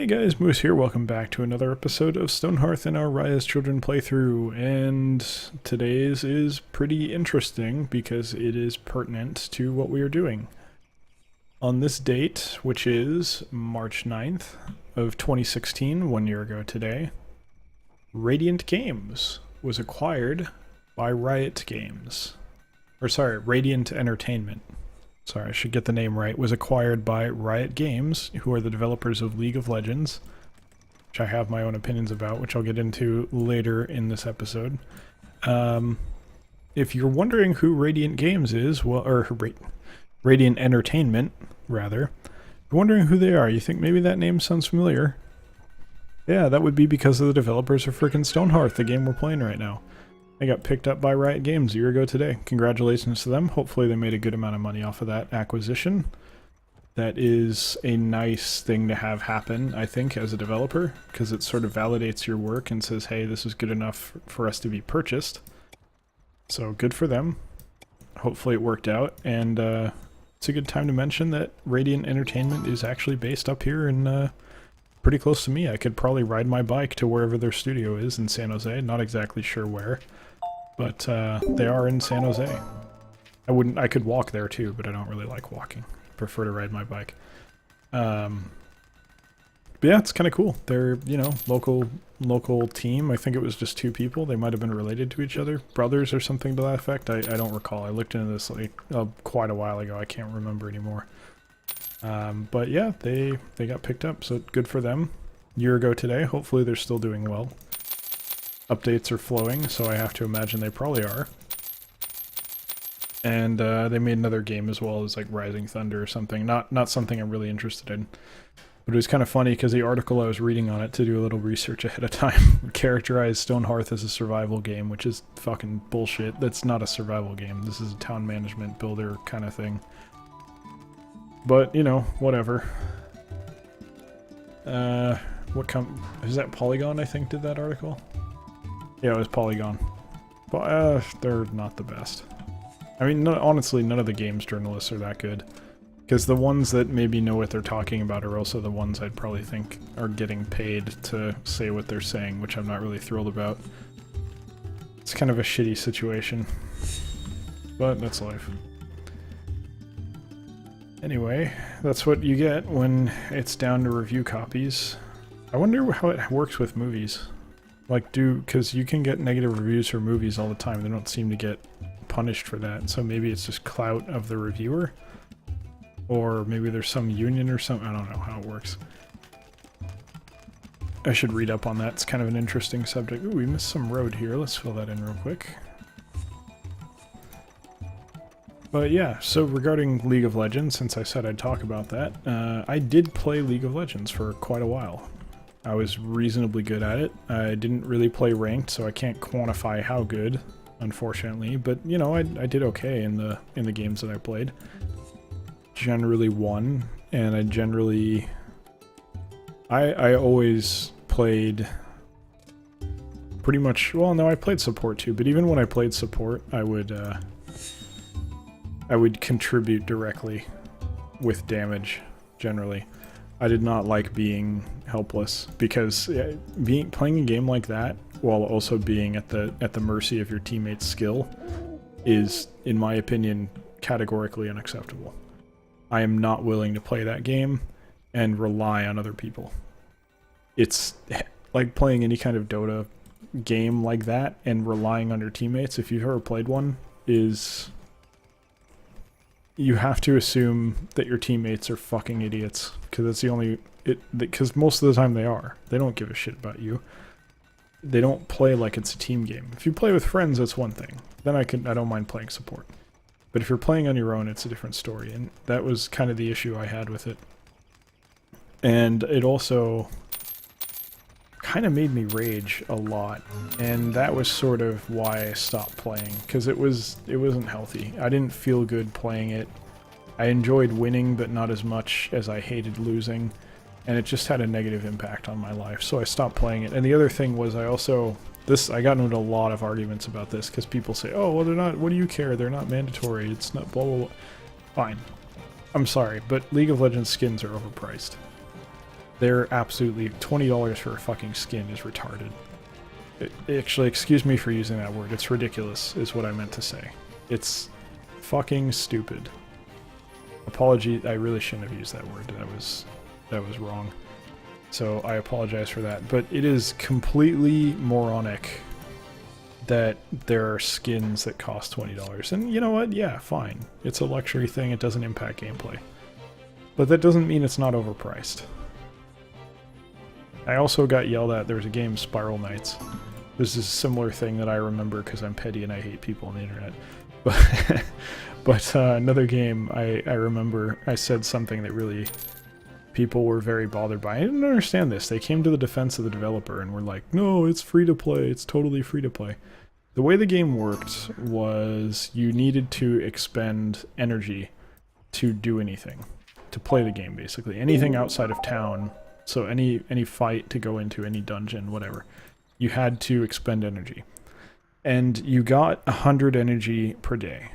Hey guys, Moose here. Welcome back to another episode of Stonehearth in our Rayya's Children playthrough. And today's is pretty interesting because it is pertinent to what we are doing. On this date, which is March 9th of 2016, 1 year ago today, Radiant Games was acquired by Riot Games. Or sorry, Radiant Entertainment. Sorry, I should get the name right, was acquired by Riot Games, who are the developers of League of Legends, which I have my own opinions about, which I'll get into later in this episode. If you're wondering who Radiant Games is, well, or Radiant Entertainment, rather, if you're wondering who they are, you think maybe that name sounds familiar? Yeah, that would be because of the developers of frickin' Stonehearth, the game we're playing right now. They got picked up by Riot Games a year ago today. Congratulations to them. Hopefully they made a good amount of money off of that acquisition. That is a nice thing to have happen, I think, as a developer, because it sort of validates your work and says, hey, this is good enough for us to be purchased. So good for them. Hopefully it worked out, and it's a good time to mention that Radiant Entertainment is actually based up here in pretty close to me. I could probably ride my bike to wherever their studio is in San Jose. Not exactly sure where. But they are in San Jose. I could walk there too, but I don't really like walking. I prefer to ride my bike. But yeah, it's kind of cool. They're, you know, local team. I think it was just two people. They might have been related to each other, brothers or something to that effect. I don't recall. I looked into this like quite a while ago. I can't remember anymore. But yeah, they got picked up, so good for them. A year ago today. Hopefully they're still doing well. Updates are flowing, so I have to imagine they probably are. And they made another game as well, as like Rising Thunder or something. Not something I'm really interested in. But it was kind of funny because the article I was reading on it to do a little research ahead of time characterized Stonehearth as a survival game, which is fucking bullshit. That's not a survival game. This is a town management builder kind of thing. But, you know, whatever. Is that Polygon, I think, did that article? Yeah, it was Polygon. But, they're not the best. I mean, honestly, none of the games journalists are that good. Because the ones that maybe know what they're talking about are also the ones I'd probably think are getting paid to say what they're saying, which I'm not really thrilled about. It's kind of a shitty situation. But that's life. Anyway, that's what you get when it's down to review copies. I wonder how it works with movies. Like, because you can get negative reviews for movies all the time. They don't seem to get punished for that. So maybe it's just clout of the reviewer? Or maybe there's some union or something. I don't know how it works. I should read up on that. It's kind of an interesting subject. Ooh, we missed some road here. Let's fill that in real quick. But yeah, so regarding League of Legends, since I said I'd talk about that, I did play League of Legends for quite a while. I was reasonably good at it. I didn't really play ranked, so I can't quantify how good, unfortunately. But you know, I did okay in the games that I played. Generally won, and I always played pretty much. Well, no, I played support too. But even when I played support, I would contribute directly with damage, generally. I did not like being helpless, because playing a game like that, while also being at the mercy of your teammate's skill, is, in my opinion, categorically unacceptable. I am not willing to play that game and rely on other people. It's like playing any kind of Dota game like that and relying on your teammates, if you've ever played one, is... You have to assume that your teammates are fucking idiots, because that's the only... Because most of the time they are. They don't give a shit about you. They don't play like it's a team game. If you play with friends, that's one thing. Then I don't mind playing support. But if you're playing on your own, it's a different story, and that was kind of the issue I had with it. And it also kind of made me rage a lot, and that was sort of why I stopped playing, because it wasn't healthy. I didn't feel good playing it. I enjoyed winning, but not as much as I hated losing, and it just had a negative impact on my life, so I stopped playing it. And the other thing was I got into a lot of arguments about this, because people say, oh, well, they're not, what do you care, they're not mandatory, it's not blah blah blah. Fine. I'm sorry, but League of Legends skins are overpriced. They're absolutely $20 for a fucking skin is retarded. Actually, excuse me for using that word. It's ridiculous, is what I meant to say. It's fucking stupid. Apology, I really shouldn't have used that word. That was wrong. So I apologize for that. But it is completely moronic that there are skins that cost $20. And you know what? Yeah, fine. It's a luxury thing. It doesn't impact gameplay. But that doesn't mean it's not overpriced. I also got yelled at. There was a game, Spiral Knights. This is a similar thing that I remember because I'm petty and I hate people on the internet. But another game, I remember I said something that really people were very bothered by. I didn't understand this. They came to the defense of the developer and were like, no, it's free to play. It's totally free to play. The way the game worked was you needed to expend energy to do anything, to play the game basically. Anything outside of town, so any fight to go into, any dungeon, whatever, you had to expend energy. And you got 100 energy per day.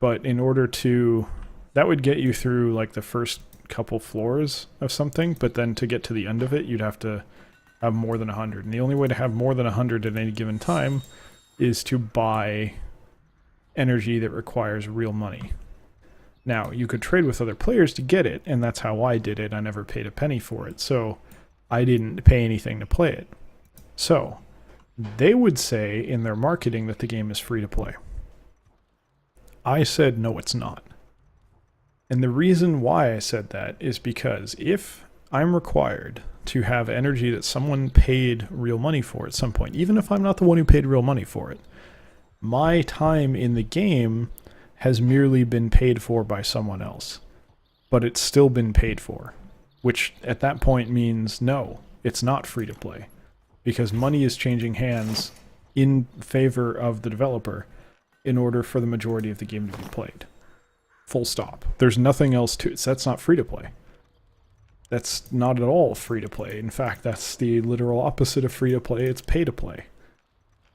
But in order to... that would get you through like the first couple floors of something, but then to get to the end of it, you'd have to have more than 100. And the only way to have more than 100 at any given time is to buy energy that requires real money. Now, you could trade with other players to get it, and that's how I did it. I never paid a penny for it, so I didn't pay anything to play it. So, they would say in their marketing that the game is free to play. I said, no, it's not. And the reason why I said that is because if I'm required to have energy that someone paid real money for at some point, even if I'm not the one who paid real money for it, my time in the game has merely been paid for by someone else. But it's still been paid for, which at that point means no, it's not free to play. Because money is changing hands in favor of the developer in order for the majority of the game to be played. Full stop. There's nothing else to it. That's not free to play. That's not at all free to play. In fact, that's the literal opposite of free to play. It's pay to play.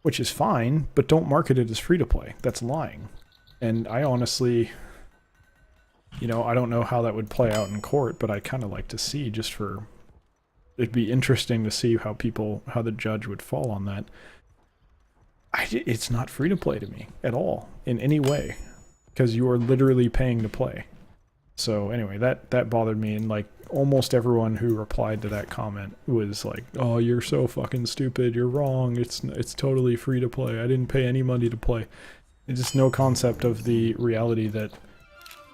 Which is fine, but don't market it as free to play. That's lying. And I honestly, you know, I don't know how that would play out in court, but I'd kind of like to see just for... it'd be interesting to see how the judge would fall on that. It's not free to play to me at all, in any way. Because you are literally paying to play. So anyway, that bothered me, and like almost everyone who replied to that comment was like, oh, you're so fucking stupid, you're wrong, it's totally free to play, I didn't pay any money to play. It's just no concept of the reality that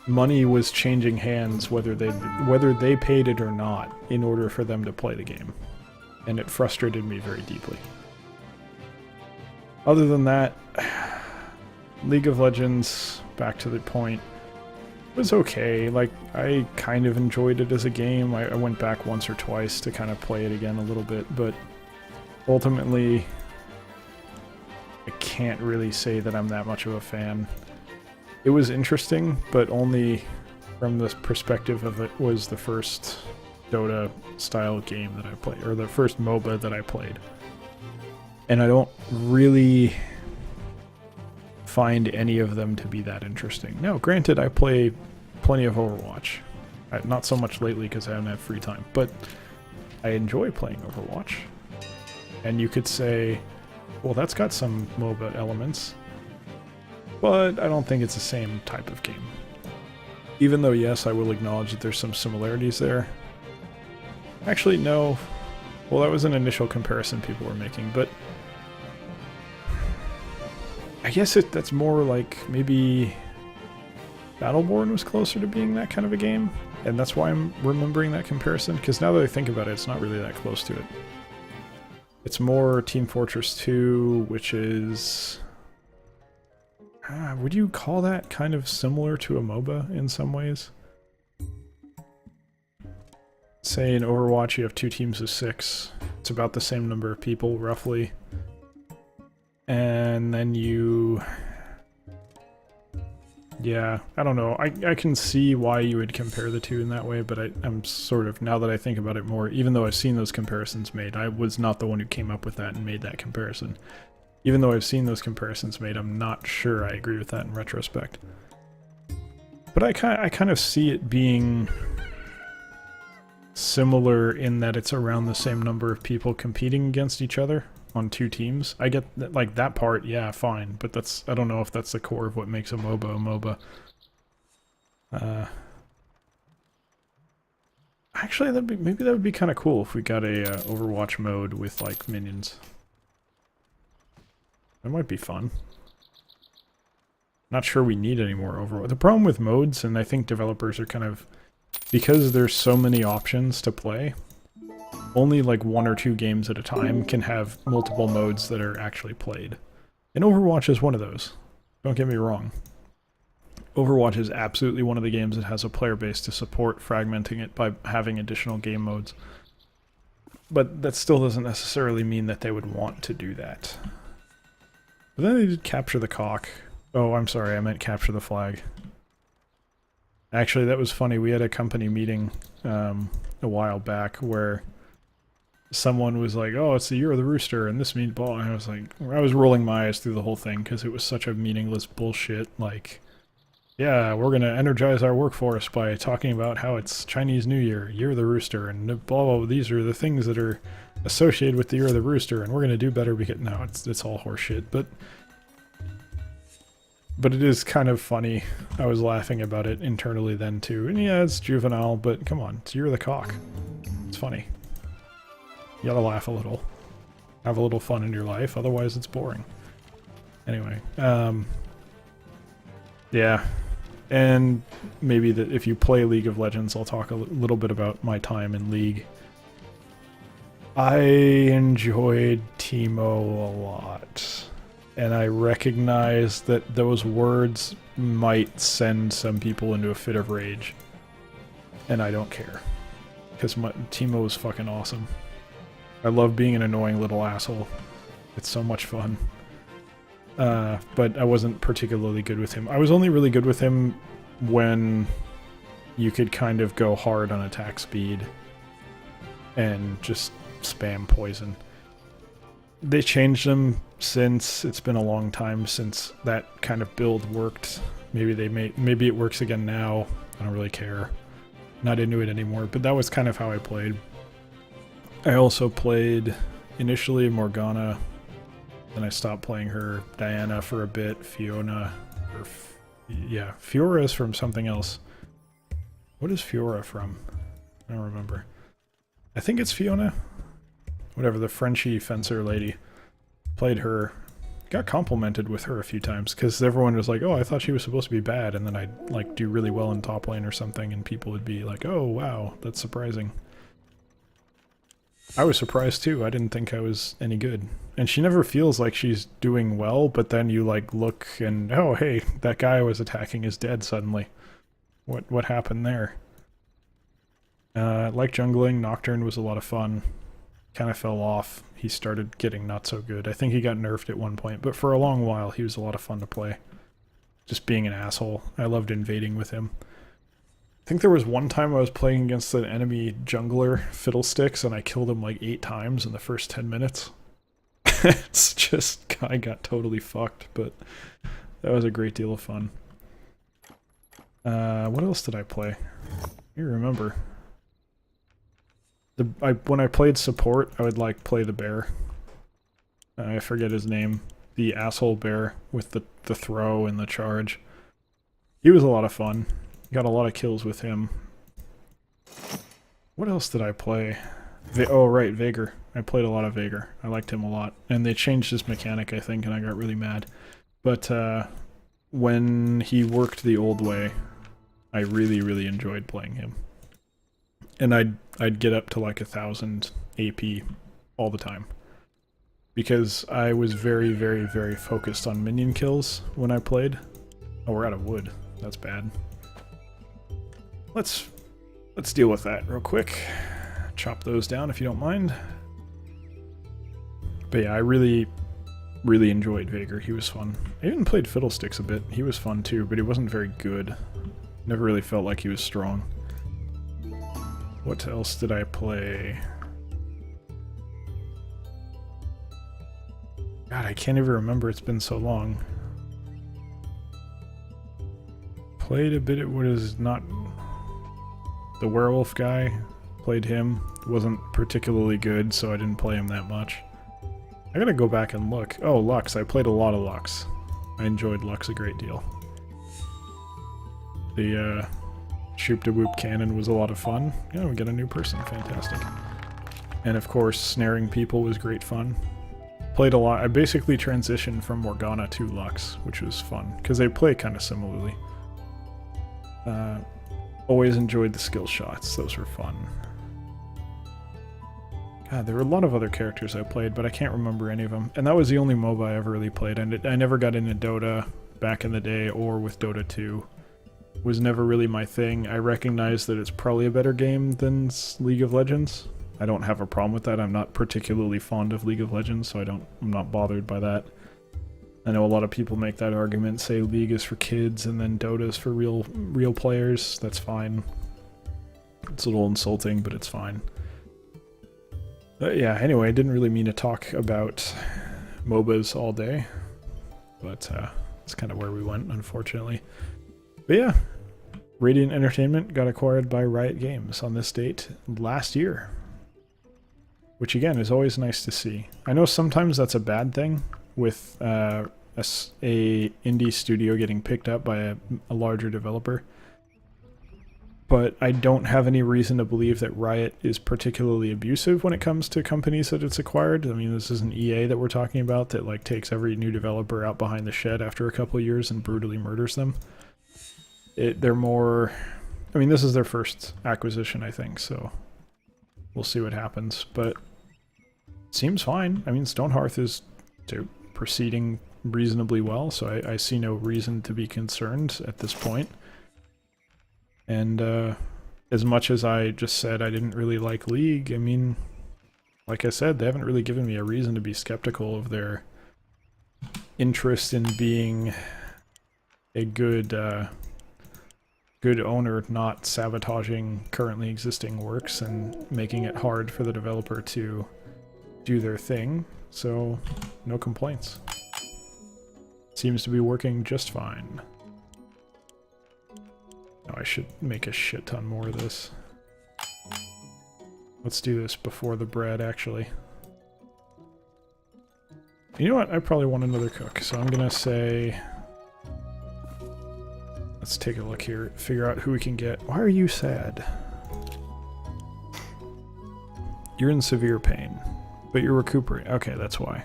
money was changing hands whether they paid it or not in order for them to play the game. And it frustrated me very deeply. Other than that, League of Legends, back to the point, was okay. Like, I kind of enjoyed it as a game. I went back once or twice to kind of play it again a little bit, but ultimately, I can't really say that I'm that much of a fan. It was interesting, but only from the perspective of it was the first Dota-style game that I played, or the first MOBA that I played. And I don't really find any of them to be that interesting. Now, granted, I play plenty of Overwatch. Not so much lately because I haven't had free time, but I enjoy playing Overwatch. And you could say, well, that's got some MOBA elements, but I don't think it's the same type of game. Even though, yes, I will acknowledge that there's some similarities there. Actually, no. Well, that was an initial comparison people were making, but I guess that's more like maybe Battleborn was closer to being that kind of a game, and that's why I'm remembering that comparison, because now that I think about it, it's not really that close to it. It's more Team Fortress 2, which is... would you call that kind of similar to a MOBA in some ways? Say in Overwatch you have 2 teams of 6. It's about the same number of people, roughly. And then you... yeah, I don't know. I can see why you would compare the two in that way, but I'm sort of, now that I think about it more, even though I've seen those comparisons made, I was not the one who came up with that and made that comparison. Even though I've seen those comparisons made, I'm not sure I agree with that in retrospect. But I kind of see it being similar in that it's around the same number of people competing against each other on two teams. I get that, like, that part, yeah, fine, but that's, I don't know if that's the core of what makes a MOBA. Actually, maybe that would be kind of cool if we got a Overwatch mode with like minions. That might be fun. Not sure we need any more Overwatch. The problem with modes, and I think developers are kind of, because there's so many options to play, only like 1 or 2 games at a time can have multiple modes that are actually played. And Overwatch is one of those. Don't get me wrong. Overwatch is absolutely one of the games that has a player base to support fragmenting it by having additional game modes. But that still doesn't necessarily mean that they would want to do that. But then they did capture the cock. Oh, I'm sorry, I meant capture the flag. Actually, that was funny. We had a company meeting a while back where someone was like, oh, it's the Year of the Rooster, and this means ball. And I was like, I was rolling my eyes through the whole thing because it was such a meaningless bullshit. Like, yeah, we're going to energize our workforce by talking about how it's Chinese New Year, Year of the Rooster, and blah, blah, blah. These are the things that are associated with the Year of the Rooster, and we're going to do better because... No, it's all horseshit, but it is kind of funny. I was laughing about it internally then, too. And yeah, it's juvenile, but come on, it's Year of the Cock. It's funny. You gotta laugh a little. Have a little fun in your life, otherwise it's boring. Anyway, yeah. And maybe that if you play League of Legends, I'll talk a little bit about my time in League. I enjoyed Teemo a lot. And I recognize that those words might send some people into a fit of rage. And I don't care. Because Teemo is fucking awesome. I love being an annoying little asshole. It's so much fun. But I wasn't particularly good with him. I was only really good with him when you could kind of go hard on attack speed and just spam poison. They changed them since. It's been a long time since that kind of build worked. Maybe it works again now. I don't really care. Not into it anymore, but that was kind of how I played. I also played initially Morgana, then I stopped playing her, Diana for a bit, Fiona, yeah, Fiora is from something else. What is Fiora from? I don't remember. I think it's Fiona. Whatever, the Frenchy fencer lady. Played her. Got complimented with her a few times, because everyone was like, oh, I thought she was supposed to be bad, and then I'd like do really well in top lane or something, and people would be like, oh, wow, that's surprising. I was surprised too. I didn't think I was any good. And she never feels like she's doing well, but then you like look and, oh hey, that guy I was attacking is dead suddenly. What happened there? Like jungling, Nocturne was a lot of fun. Kind of fell off. He started getting not so good. I think he got nerfed at one point, but for a long while he was a lot of fun to play. Just being an asshole. I loved invading with him. I think there was one time I was playing against an enemy jungler, Fiddlesticks, and I killed him like 8 times in the first 10 minutes. It's just, I got totally fucked, but that was a great deal of fun. What else did I play? You remember. When I played support, I would like play the bear. I forget his name. The asshole bear with the throw and the charge. He was a lot of fun. Got a lot of kills with him. What else did I play? Oh, right, Veigar. I played a lot of Veigar. I liked him a lot. And they changed his mechanic, I think, and I got really mad. But when he worked the old way, I really, really enjoyed playing him. And I'd get up to like 1,000 AP all the time. Because I was very, very, very focused on minion kills when I played. Oh, we're out of wood. That's bad. Let's deal with that real quick. Chop those down if you don't mind. But yeah, I really, really enjoyed Veigar. He was fun. I even played Fiddlesticks a bit. He was fun too, but he wasn't very good. Never really felt like he was strong. What else did I play? God, I can't even remember. It's been so long. Played a bit of what is not... the werewolf guy. Played him. Wasn't particularly good, so I didn't play him that much. I gotta go back and look. Oh, Lux. I played a lot of Lux. I enjoyed Lux a great deal. The Shoop-de-Whoop cannon was a lot of fun. Yeah, we get a new person. Fantastic. And of course, snaring people was great fun. Played a lot. I basically transitioned from Morgana to Lux, which was fun, because they play kind of similarly. Always enjoyed the skill shots. Those were fun. God, there were a lot of other characters I played, but I can't remember any of them. And that was the only MOBA I ever really played. And I never got into Dota back in the day, or with Dota 2. It was never really my thing. I recognize that it's probably a better game than League of Legends. I don't have a problem with that. I'm not particularly fond of League of Legends, so I'm not bothered by that. I know a lot of people make that argument, say League is for kids and then Dota is for real players. That's fine. It's a little insulting, but it's fine. Yeah, anyway, I didn't really mean to talk about MOBAs all day, but that's kind of where we went, unfortunately. But yeah, Radiant Entertainment got acquired by Riot Games on this date last year, which again is always nice to see. I know sometimes that's a bad thing with a indie studio getting picked up by a larger developer, but I don't have any reason to believe that Riot is particularly abusive when it comes to companies that it's acquired. I mean, this isn't EA that we're talking about that like takes every new developer out behind the shed after a couple of years and brutally murders them. They're more... I mean, this is their first acquisition, I think, so we'll see what happens, but it seems fine. I mean, Stonehearth is proceeding reasonably well, so I see no reason to be concerned at this point. And as much as I just said I didn't really like League, I mean, like I said, they haven't really given me a reason to be skeptical of their interest in being a good owner, not sabotaging currently existing works and making it hard for the developer to do their thing. So, no complaints. Seems to be working just fine. Oh, I should make a shit ton more of this. Let's do this before the bread, actually. You know what? I probably want another cook, so I'm gonna say... Let's take a look here, figure out who we can get. Why are you sad? You're in severe pain. But you're recuperating. Okay, that's why.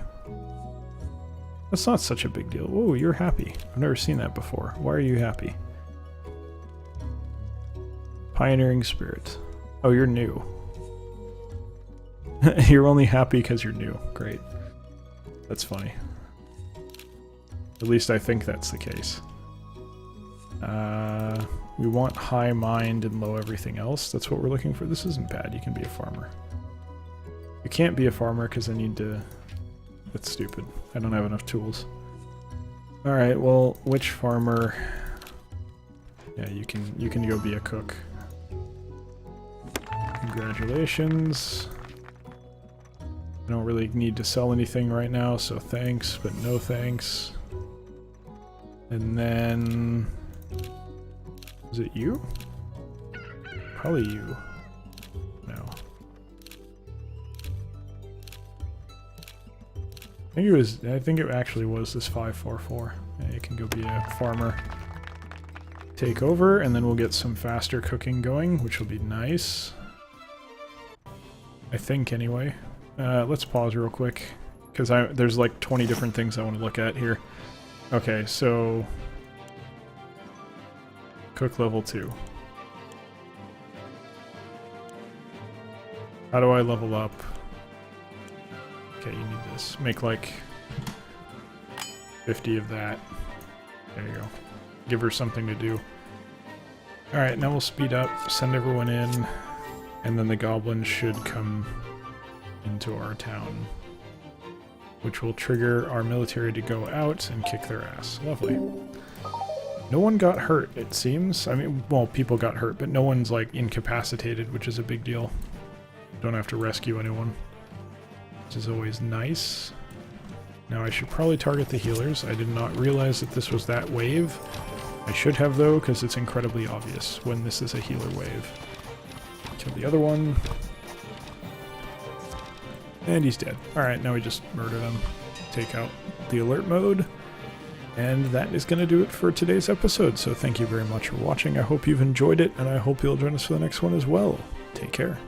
That's not such a big deal. Whoa, you're happy. I've never seen that before. Why are you happy? Pioneering spirit. Oh, you're new. You're only happy because you're new. Great. That's funny. At least I think that's the case. We want high mind and low everything else. That's what we're looking for. This isn't bad. You can be a farmer. You can't be a farmer because I need to... That's stupid. I don't have enough tools. Alright, well, which farmer... Yeah, you can go be a cook. Congratulations. I don't really need to sell anything right now, so thanks, but no thanks. And then... Is it you? Probably you. No. I think it actually was this 544. Yeah, you can go be a farmer. Take over, and then we'll get some faster cooking going, which will be nice. I think, anyway. Let's pause real quick, because there's like 20 different things I want to look at here. Okay, so... Cook level 2. How do I level up? Okay, you need this. Make like 50 of that. There you go. Give her something to do. Alright, now we'll speed up, send everyone in, and then the goblins should come into our town, which will trigger our military to go out and kick their ass. Lovely. No one got hurt, it seems. I mean, well, people got hurt, but no one's, like, incapacitated, which is a big deal. Don't have to rescue anyone, which is always nice. Now, I should probably target the healers. I did not realize that this was that wave. I should have, though, because it's incredibly obvious when this is a healer wave. Kill the other one. And he's dead. Alright, now we just murdered him. Take out the alert mode. And that is going to do it for today's episode. So thank you very much for watching. I hope you've enjoyed it, and I hope you'll join us for the next one as well. Take care.